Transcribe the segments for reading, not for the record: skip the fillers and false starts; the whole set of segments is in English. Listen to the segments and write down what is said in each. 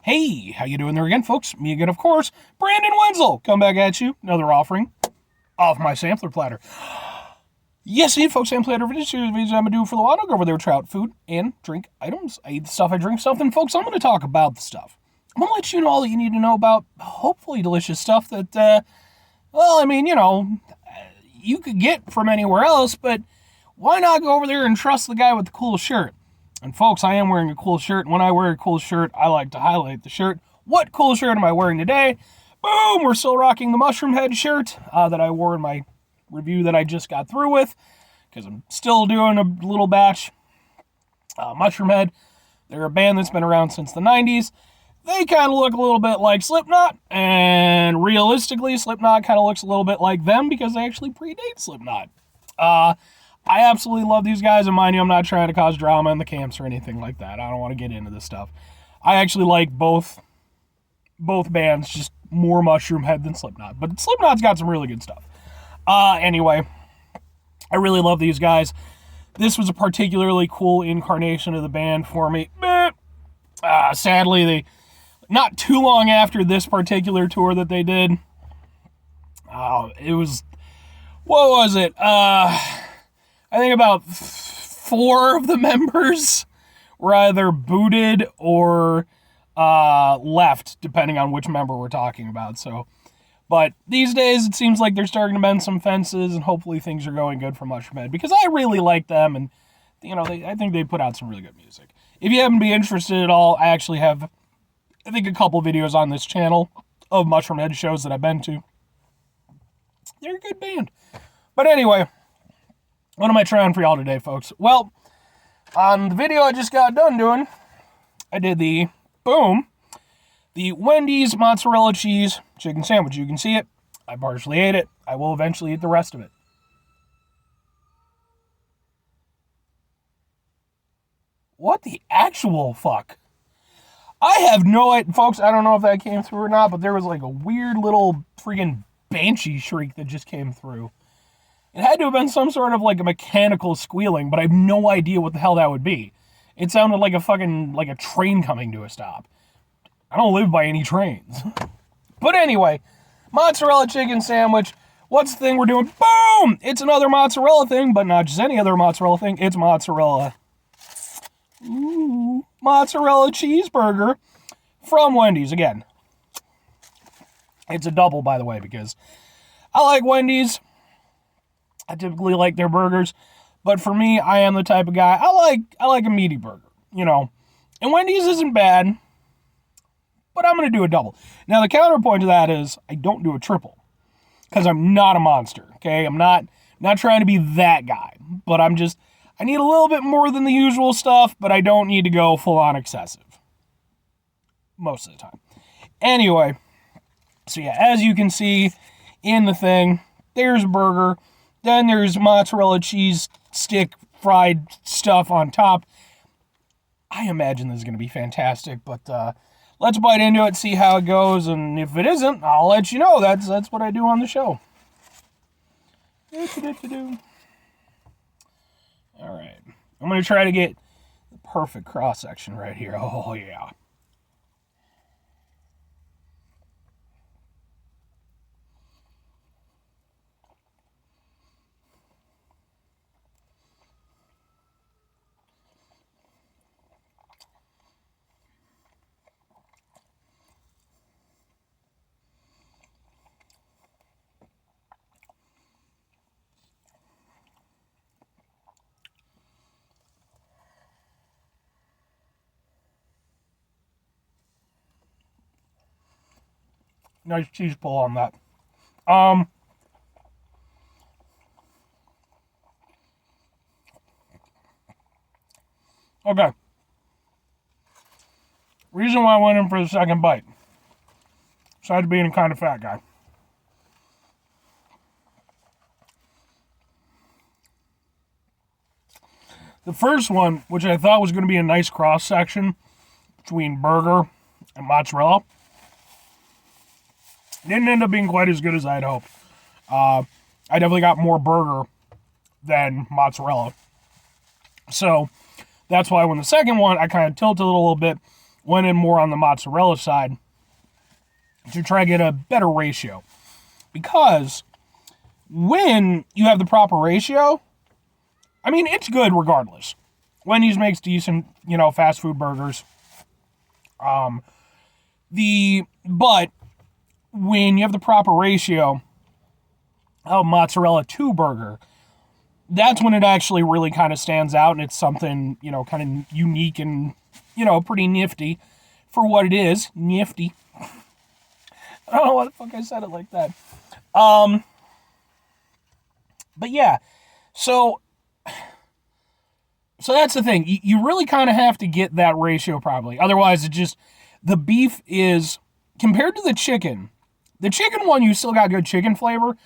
Hey, how you doing there again, folks? Me again, of course, Brandon Wenzel. Come back at you, another offering of my sampler platter. Yes, indeed, folks, sampler platter for this series I'm going to do for the while. I'll go over there, trout, food, and drink items. I eat the stuff, I drink stuff, and folks, I'm going to talk about the stuff. I'm going to let you know all that you need to know about hopefully delicious stuff that, you could get from anywhere else, but why not go over there and trust the guy with the cool shirt? And folks, I am wearing a cool shirt. And when I wear a cool shirt, I like to highlight the shirt. What cool shirt am I wearing today? Boom! We're still rocking the Mushroom Head shirt that I wore in my review that I just got through with, because I'm still doing a little batch. Mushroom Head, they're a band that's been around since the 90s. They kind of look a little bit like Slipknot, and realistically, Slipknot kind of looks a little bit like them because they actually predate Slipknot. I absolutely love these guys, and mind you, I'm not trying to cause drama in the camps or anything like that. I don't want to get into this stuff. I actually like both bands, just more Mushroom Head than Slipknot. But Slipknot's got some really good stuff. Anyway, I really love these guys. This was a particularly cool incarnation of the band for me. Sadly, not too long after this particular tour that they did, what was it? I think about 4 of the members were either booted or left, depending on which member we're talking about. But these days, it seems like they're starting to mend some fences, and hopefully things are going good for Mushroom Head, because I really like them, and I think they put out some really good music. If you happen to be interested at all, I actually have, I think, a couple videos on this channel of Mushroom Head shows that I've been to. They're a good band. But anyway, what am I trying for y'all today, folks? Well, on the video I just got done doing, I did the Wendy's mozzarella cheese chicken sandwich. You can see it. I partially ate it. I will eventually eat the rest of it. What the actual fuck? I have no idea, folks. I don't know if that came through or not, but there was like a weird little freaking banshee shriek that just came through. It had to have been some sort of like a mechanical squealing, but I have no idea what the hell that would be. It sounded like a train coming to a stop. I don't live by any trains. But anyway, mozzarella chicken sandwich. What's the thing we're doing? Boom! It's another mozzarella thing, but not just any other mozzarella thing. It's mozzarella. Ooh, mozzarella cheeseburger from Wendy's. Again, it's a double, by the way, because I like Wendy's. I typically like their burgers, but for me, I am the type of guy, I like a meaty burger, and Wendy's isn't bad, but I'm going to do a double. Now, the counterpoint to that is I don't do a triple, because I'm not a monster, okay? I'm not trying to be that guy, but I need a little bit more than the usual stuff, but I don't need to go full-on excessive most of the time. Anyway, so yeah, as you can see in the thing, there's a burger. Then there's mozzarella cheese stick fried stuff on top. I imagine this is going to be fantastic, but let's bite into it, see how it goes, and if it isn't, I'll let you know. That's what I do on the show. All right. I'm going to try to get the perfect cross-section right here. Oh, yeah. Nice cheese pull on that. Okay. Reason why I went in for the second bite, besides being a kind of fat guy. The first one, which I thought was going to be a nice cross-section between burger and mozzarella, didn't end up being quite as good as I'd hoped. I definitely got more burger than mozzarella. So that's why when the second one, I kind of tilted it a little bit. went in more on the mozzarella side to try to get a better ratio. Because when you have the proper ratio, I mean, it's good regardless. Wendy's makes decent, fast food burgers. But when you have the proper ratio of mozzarella to burger, that's when it actually really kind of stands out, and it's something, kind of unique and, pretty nifty for what it is. Nifty. I don't know why the fuck I said it like that. But yeah, so that's the thing. You really kind of have to get that ratio properly. Otherwise, the beef is, compared to the chicken one, you still got good chicken flavor,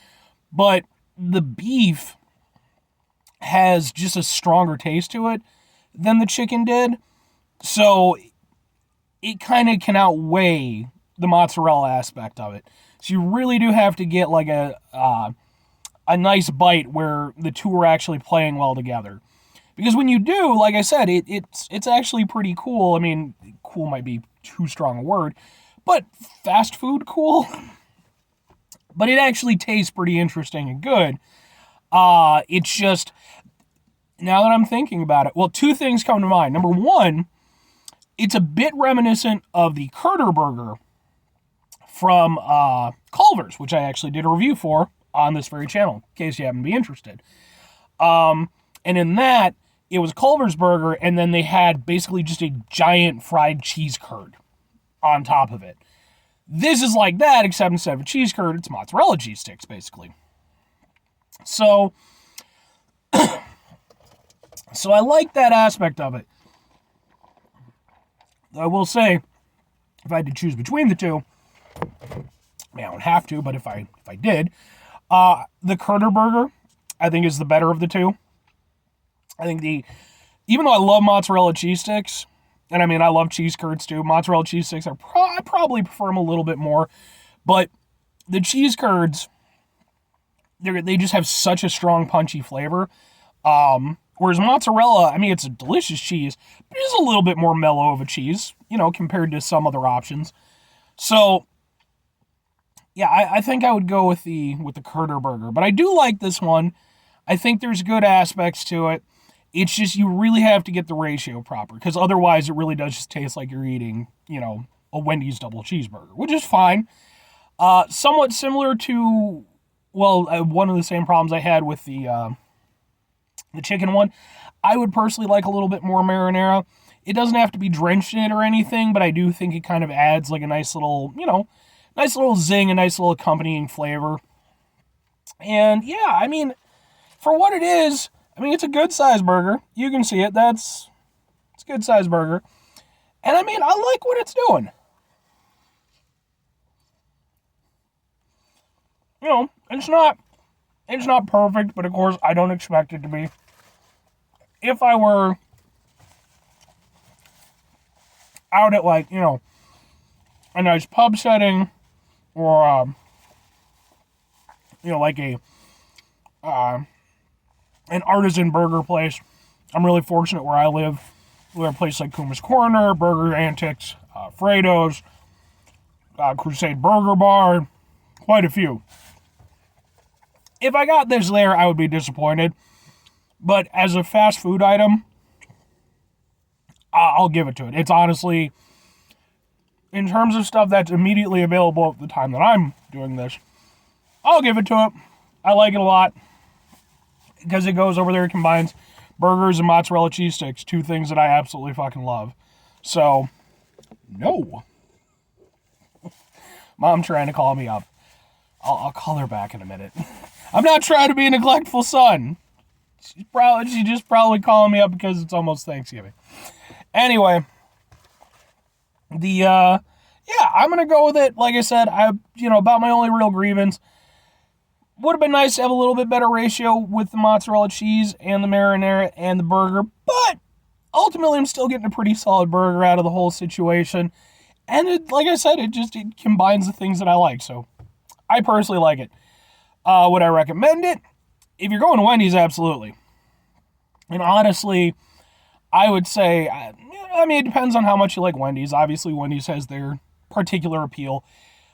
but the beef has just a stronger taste to it than the chicken did. So it kind of can outweigh the mozzarella aspect of it. So you really do have to get like a nice bite where the two are actually playing well together. Because when you do, like I said, it's actually pretty cool. I mean, cool might be too strong a word, but fast food cool. But it actually tastes pretty interesting and good. It's just, now that I'm thinking about it, well, two things come to mind. Number one, it's a bit reminiscent of the Curder Burger from Culver's, which I actually did a review for on this very channel, in case you happen to be interested. And in that, it was Culver's burger, and then they had basically just a giant fried cheese curd on top of it. This is like that, except instead of a cheese curd, it's mozzarella cheese sticks, basically. So I like that aspect of it. I will say, if I had to choose between the two, I mean, I don't have to, but if I did, the Curder Burger, I think, is the better of the two. I think even though I love mozzarella cheese sticks, and I mean, I love cheese curds too, mozzarella cheese sticks, I probably prefer them a little bit more, but the cheese curds, they just have such a strong, punchy flavor. Whereas mozzarella, I mean, it's a delicious cheese, but it is a little bit more mellow of a cheese, compared to some other options. So, yeah, I think I would go with the Curder Burger, but I do like this one. I think there's good aspects to it. It's just, you really have to get the ratio proper, because otherwise it really does just taste like you're eating, a Wendy's double cheeseburger, which is fine. Somewhat similar to, one of the same problems I had with the chicken one. I would personally like a little bit more marinara. It doesn't have to be drenched in it or anything, but I do think it kind of adds like a nice little, nice little zing, a nice little accompanying flavor. And yeah, I mean, for what it is, I mean, it's a good size burger. You can see it. It's a good size burger. And I mean, I like what it's doing. It's not perfect, but of course I don't expect it to be. If I were out at like, a nice pub setting, or like an artisan burger place. I'm really fortunate where I live. We have a place like Kuma's Corner, Burger Antics, Fredo's, Crusade Burger Bar, quite a few. If I got this there, I would be disappointed. But as a fast food item, I'll give it to it. It's honestly, in terms of stuff that's immediately available at the time that I'm doing this, I'll give it to it. I like it a lot, because it goes over there, it combines burgers and mozzarella cheese sticks, two things that I absolutely fucking love. So, no. Mom trying to call me up. I'll call her back in a minute. I'm not trying to be a neglectful son. She's just probably calling me up because it's almost Thanksgiving. Anyway, I'm gonna go with it. Like I said, about my only real grievance. Would have been nice to have a little bit better ratio with the mozzarella cheese and the marinara and the burger, but ultimately I'm still getting a pretty solid burger out of the whole situation. And like I said, it combines the things that I like, so I personally like it. Would I recommend it? If you're going to Wendy's, absolutely. And honestly, I would say, I mean, it depends on how much you like Wendy's. Obviously, Wendy's has their particular appeal.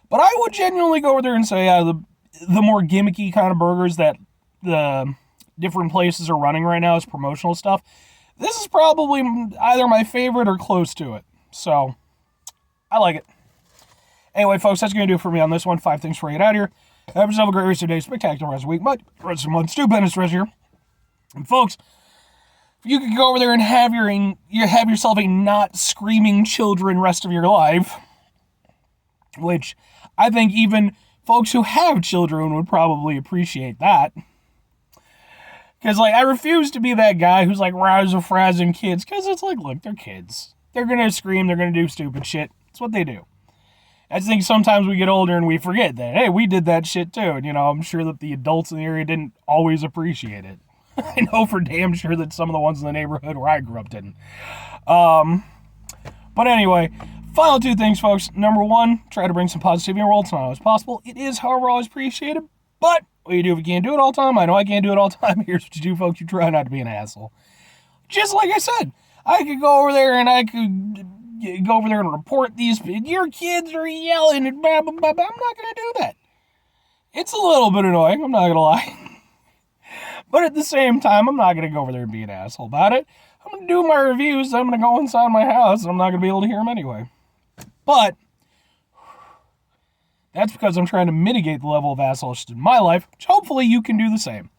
But I would genuinely go over there and say the more gimmicky kind of burgers that the different places are running right now as promotional stuff, this is probably either my favorite or close to it. So, I like it. Anyway, folks, that's going to do it for me on this one. 5 things for you to get out of here. Have yourself a great rest of your day, spectacular rest of the week, but rest of the month, stupendous rest of your year. And folks, if you could go over there and have yourself a not screaming children rest of your life, which I think even folks who have children would probably appreciate that. Because, like, I refuse to be that guy who's, like, razzle-frazzing kids. Because it's like, look, they're kids. They're going to scream. They're going to do stupid shit. It's what they do. I think sometimes we get older and we forget that, hey, we did that shit too. And, I'm sure that the adults in the area didn't always appreciate it. I know for damn sure that some of the ones in the neighborhood where I grew up didn't. But anyway, final 2 things, folks. Number 1, try to bring some positivity in the world. It's not always possible. It is, however, always appreciated. But what you do if you can't do it all the time, I know I can't do it all the time. Here's what you do, folks. You try not to be an asshole. Just like I said, I could go over there and I could go over there and report these. Your kids are yelling and blah, blah, blah, blah. I'm not going to do that. It's a little bit annoying. I'm not going to lie. But at the same time, I'm not going to go over there and be an asshole about it. I'm going to do my reviews. I'm going to go inside my house, and I'm not going to be able to hear them anyway. But that's because I'm trying to mitigate the level of assholes in my life, which hopefully you can do the same.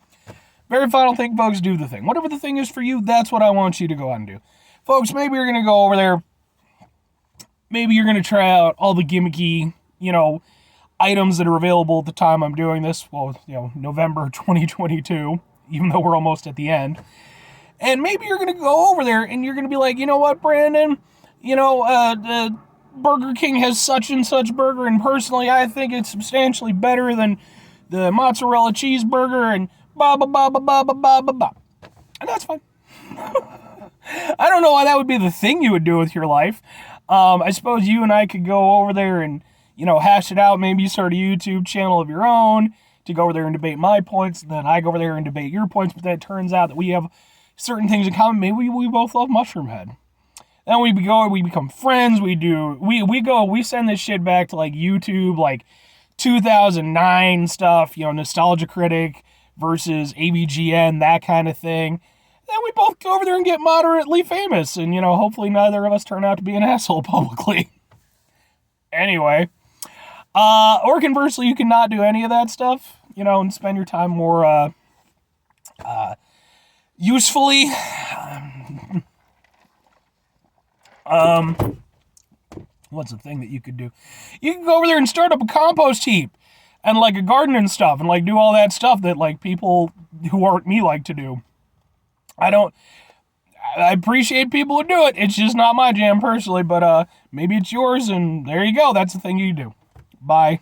Very final thing, folks, do the thing. Whatever the thing is for you, that's what I want you to go out and do. Folks, maybe you're going to go over there. Maybe you're going to try out all the gimmicky, items that are available at the time I'm doing this. Well, November 2022. Even though we're almost at the end. And maybe you're going to go over there and you're going to be like, you know what, Brandon? Burger King has such and such burger, and personally I think it's substantially better than the Mozzarella Cheeseburger, and blah, blah, blah, blah, blah, blah, blah, blah. And that's fine. I don't know why that would be the thing you would do with your life. I suppose you and I could go over there and, hash it out. Maybe you start a YouTube channel of your own to go over there and debate my points, and then I go over there and debate your points, but then it turns out that we have certain things in common. Maybe we both love Mushroom Head. Then we become friends, we send this shit back to, like, YouTube, like, 2009 stuff, Nostalgia Critic versus AVGN, that kind of thing. Then we both go over there and get moderately famous, and, hopefully neither of us turn out to be an asshole publicly. Anyway. Or conversely, you can not do any of that stuff, and spend your time more, usefully. What's the thing that you could do? You can go over there and start up a compost heap, and, like, a garden and stuff, and, like, do all that stuff that, like, people who aren't me like to do. I appreciate people who do it. It's just not my jam personally, but, maybe it's yours, and there you go. That's the thing you do. Bye.